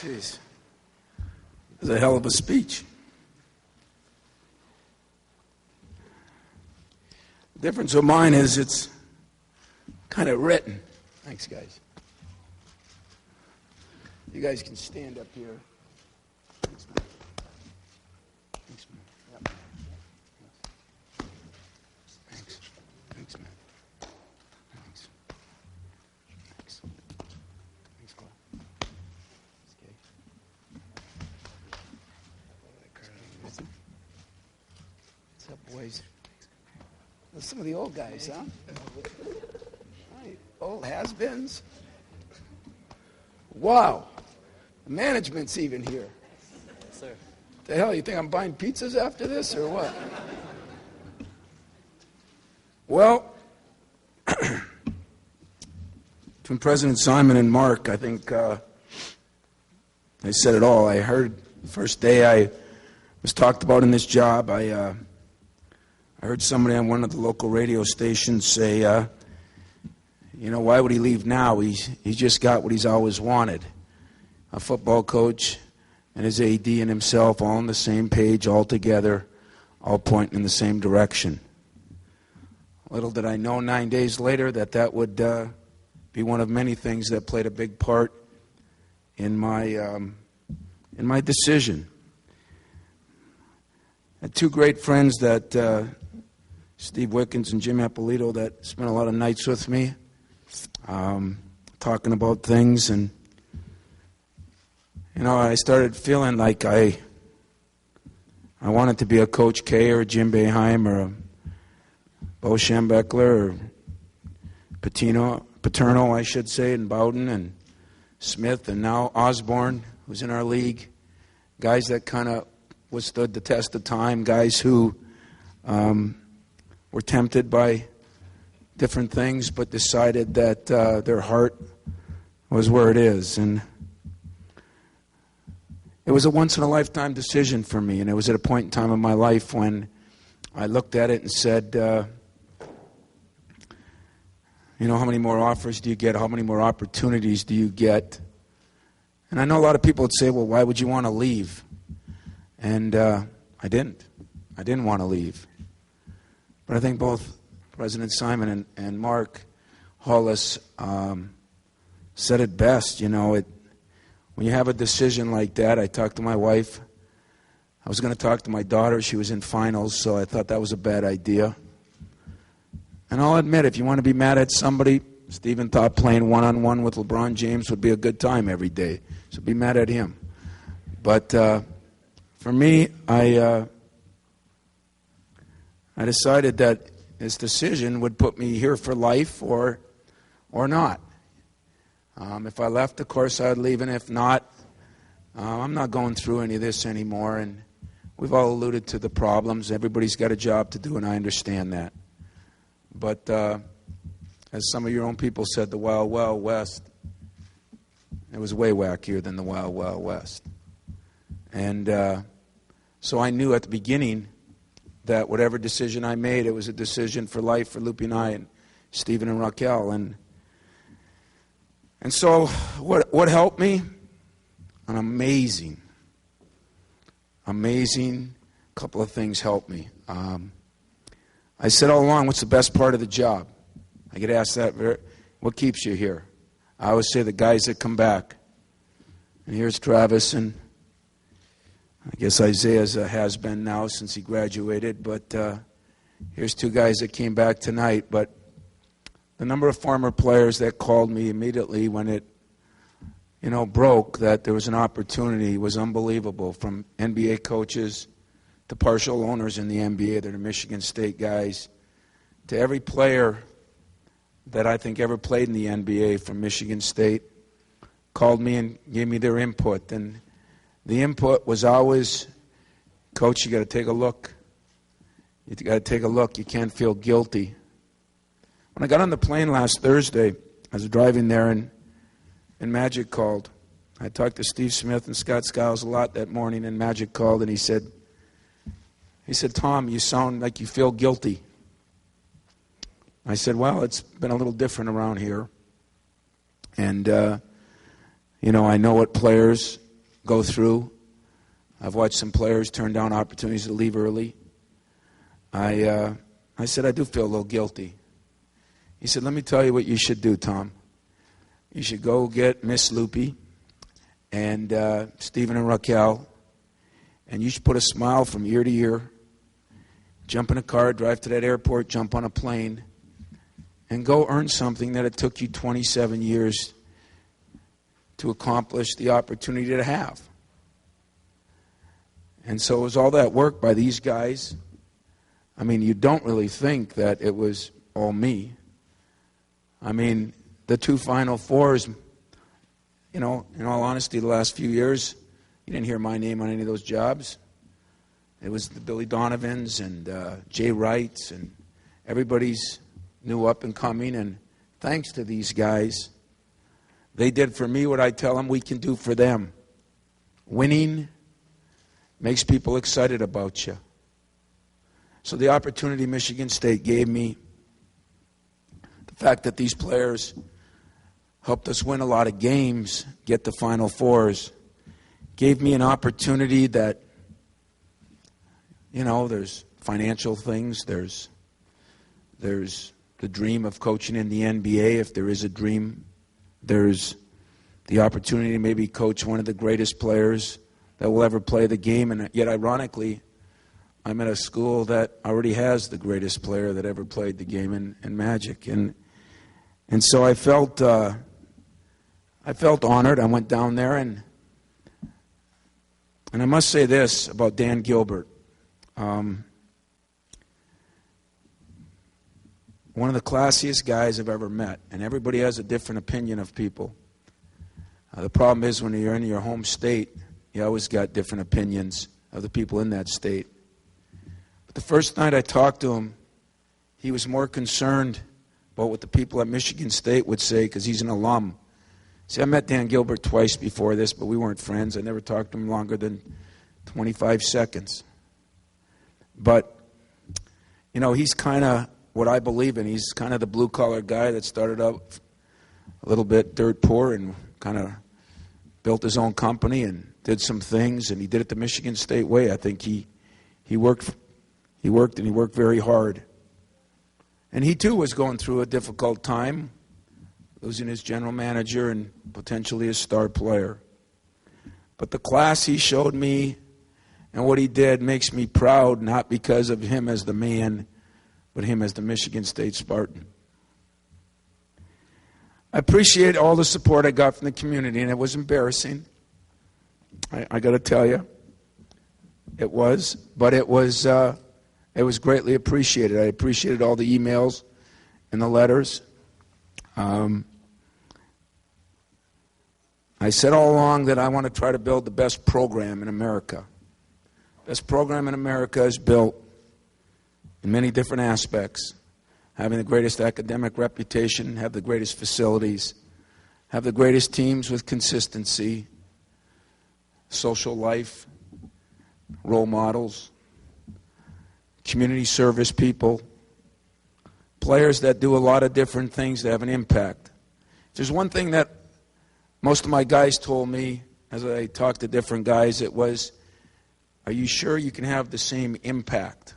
Jeez. It was a hell of a speech. The difference with mine is it's kind of written. Thanks, guys. You guys can stand up here. Thanks, man. Thanks, man. Yep. Thanks. Thanks, man. Thanks. Thanks. Thanks, Clark. Okay. What's up, boys? Well, some of the old guys, huh? Right. Old has-beens. Wow. The management's even here. Yes, sir. The hell, you think I'm buying pizzas after this or what? Well, between President Simon and Mark, I think they said it all. I heard the first day I was talked about in this job, I heard somebody on one of the local radio stations say, why would he leave now? He's just got what he's always wanted. A football coach and his AD and himself all on the same page, all together, all pointing in the same direction. Little did I know 9 days later that would be one of many things that played a big part in my decision. I had two great friends that Steve Wickens and Jim Appolito that spent a lot of nights with me talking about things, and I started feeling like I wanted to be a Coach K or a Jim Boeheim or a Bo Schembechler or Paterno, I should say, and Bowden and Smith, and now Osborne, who's in our league. Guys that kind of withstood the test of time, guys who were tempted by different things but decided that their heart was where it is. And it was a once-in-a-lifetime decision for me, and it was at a point in time in my life when I looked at it and said, how many more offers do you get? How many more opportunities do you get? And I know a lot of people would say, well, why would you want to leave? And I didn't. I didn't want to leave. But I think both President Simon and Mark Hollis said it best. When you have a decision like that, I talked to my wife. I was going to talk to my daughter. She was in finals, so I thought that was a bad idea. And I'll admit, if you want to be mad at somebody, Stephen thought playing one-on-one with LeBron James would be a good time every day. So be mad at him. But for me, I decided that this decision would put me here for life or not. If I left, of course, I'd leave, and if not, I'm not going through any of this anymore. And we've all alluded to the problems. Everybody's got a job to do, and I understand that. But as some of your own people said, the Wild Wild West, it was way wackier than the Wild Wild West. And so I knew at the beginning that whatever decision I made, it was a decision for life for Loopy and I and Stephen and Raquel. And so what helped me? An amazing couple of things helped me. I said all along, what's the best part of the job? I get asked that, what keeps you here? I always say the guys that come back. And here's Travis, and I guess Isaiah's a has-been now since he graduated, but here's two guys that came back tonight. But the number of former players that called me immediately when it, broke that there was an opportunity was unbelievable, from NBA coaches to partial owners in the NBA that are Michigan State guys, to every player that I think ever played in the NBA from Michigan State, called me and gave me their input. And the input was always, Coach, you got to take a look. You got to take a look. You can't feel guilty. When I got on the plane last Thursday, I was driving there, and Magic called. I talked to Steve Smith and Scott Skiles a lot that morning, and Magic called, and he said, Tom, you sound like you feel guilty. I said, well, it's been a little different around here. And, I know what players go through. I've watched some players turn down opportunities to leave early. I said, I do feel a little guilty. He said, let me tell you what you should do, Tom. You should go get Miss Loopy and Stephen and Raquel, and you should put a smile from ear to ear, jump in a car, drive to that airport, jump on a plane, and go earn something that it took you 27 years to accomplish the opportunity to have. And so it was all that work by these guys. I mean, you don't really think that it was all me. I mean, the 2 Final Fours, in all honesty, the last few years, you didn't hear my name on any of those jobs. It was the Billy Donovans and Jay Wrights, and everybody's new up and coming. And thanks to these guys, they did for me what I tell them we can do for them. Winning makes people excited about you. So the opportunity Michigan State gave me, the fact that these players helped us win a lot of games, get the Final Fours, gave me an opportunity that, there's financial things, there's the dream of coaching in the NBA, if there is a dream. There's the opportunity to maybe coach one of the greatest players that will ever play the game, and yet ironically, I'm at a school that already has the greatest player that ever played the game in Magic, and so I felt honored. I went down there, and I must say this about Dan Gilbert. One of the classiest guys I've ever met, and everybody has a different opinion of people. The problem is when you're in your home state, you always got different opinions of the people in that state. But the first night I talked to him, he was more concerned about what the people at Michigan State would say because he's an alum. See, I met Dan Gilbert twice before this, but we weren't friends. I never talked to him longer than 25 seconds. But, he's kind of what I believe in. He's kind of the blue-collar guy that started out a little bit dirt poor and kind of built his own company and did some things, and he did it the Michigan State way. I think he worked very hard. And he, too, was going through a difficult time, losing his general manager and potentially his star player. But the class he showed me and what he did makes me proud, not because of him as the man, but him as the Michigan State Spartan. I appreciate all the support I got from the community, and it was embarrassing. I got to tell you, it was. But it was greatly appreciated. I appreciated all the emails and the letters. I said all along that I want to try to build the best program in America. Best program in America is built in many different aspects. Having the greatest academic reputation, have the greatest facilities, have the greatest teams with consistency, social life, role models, community service people, players that do a lot of different things that have an impact. If there's one thing that most of my guys told me as I talked to different guys, it was, are you sure you can have the same impact?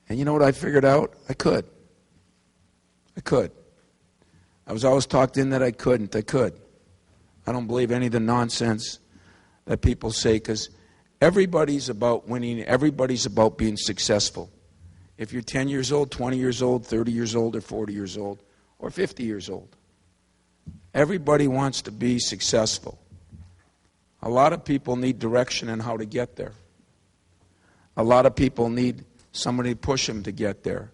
And you know what I figured out? I could. I was always talked in that I couldn't. I could. I don't believe any of the nonsense that people say, because everybody's about winning. Everybody's about being successful. If you're 10 years old, 20 years old, 30 years old, or 40 years old, or 50 years old, everybody wants to be successful. A lot of people need direction on how to get there. A lot of people need somebody to push them to get there.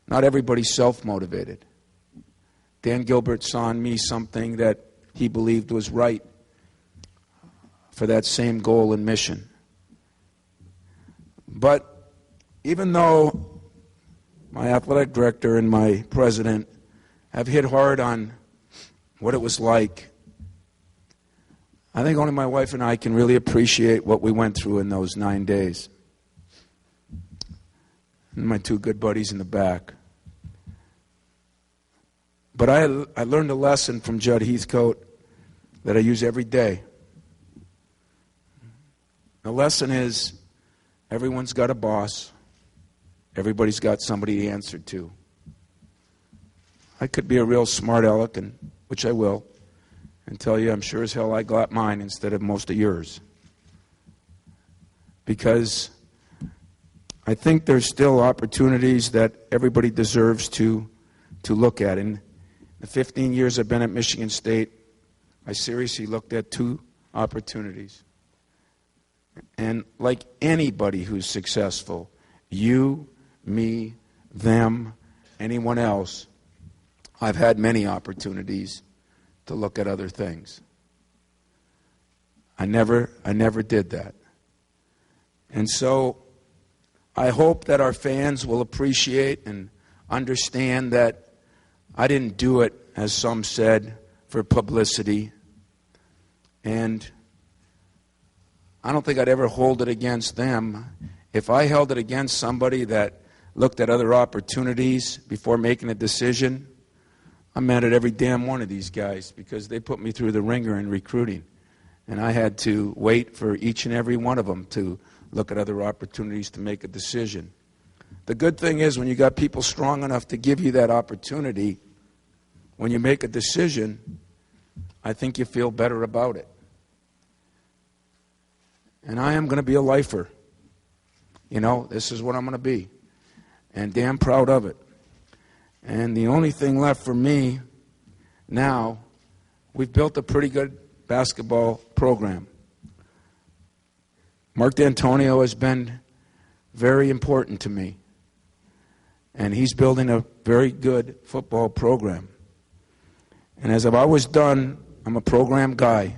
Not everybody's self-motivated. Dan Gilbert saw in me something that he believed was right for that same goal and mission. But even though my athletic director and my president have hit hard on what it was like, I think only my wife and I can really appreciate what we went through in those 9 days. And my two good buddies in the back. But I learned a lesson from Judd Heathcote that I use every day. The lesson is everyone's got a boss. Everybody's got somebody to answer to. I could be a real smart aleck, which I will, and tell you I'm sure as hell I got mine instead of most of yours. Because I think there's still opportunities that everybody deserves to look at. In the 15 years I've been at Michigan State, I seriously looked at 2 opportunities. And like anybody who's successful, you, me, them, anyone else, I've had many opportunities to look at other things. I never did that. And so I hope that our fans will appreciate and understand that I didn't do it, as some said, for publicity. And I don't think I'd ever hold it against them. If I held it against somebody that looked at other opportunities before making a decision, I'm mad at every damn one of these guys because they put me through the ringer in recruiting. And I had to wait for each and every one of them to look at other opportunities to make a decision. The good thing is when you got people strong enough to give you that opportunity, when you make a decision, I think you feel better about it. And I am going to be a lifer. You know, this is what I'm going to be. And damn proud of it. And the only thing left for me now, we've built a pretty good basketball program. Mark D'Antonio has been very important to me. And he's building a very good football program. And as I've always done, I'm a program guy,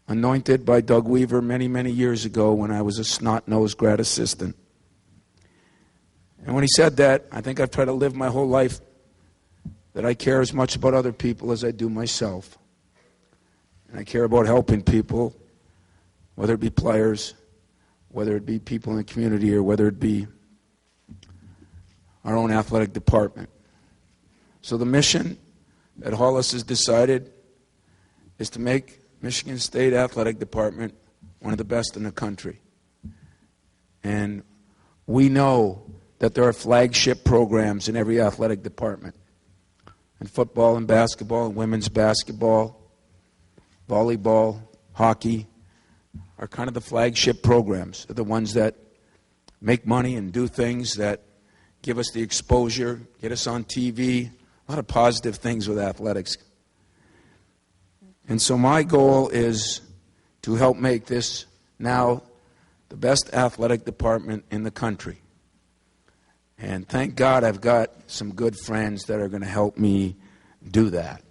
anointed by Doug Weaver many, many years ago when I was a snot-nosed grad assistant. And when he said that, I think I've tried to live my whole life that I care as much about other people as I do myself. And I care about helping people, whether it be players, whether it be people in the community, or whether it be our own athletic department. So the mission that Hollis has decided is to make Michigan State Athletic Department one of the best in the country. And we know that there are flagship programs in every athletic department. And football and basketball and women's basketball, volleyball, hockey are kind of the flagship programs. They're the ones that make money and do things that give us the exposure, get us on TV, a lot of positive things with athletics. And so my goal is to help make this now the best athletic department in the country. And thank God I've got some good friends that are going to help me do that.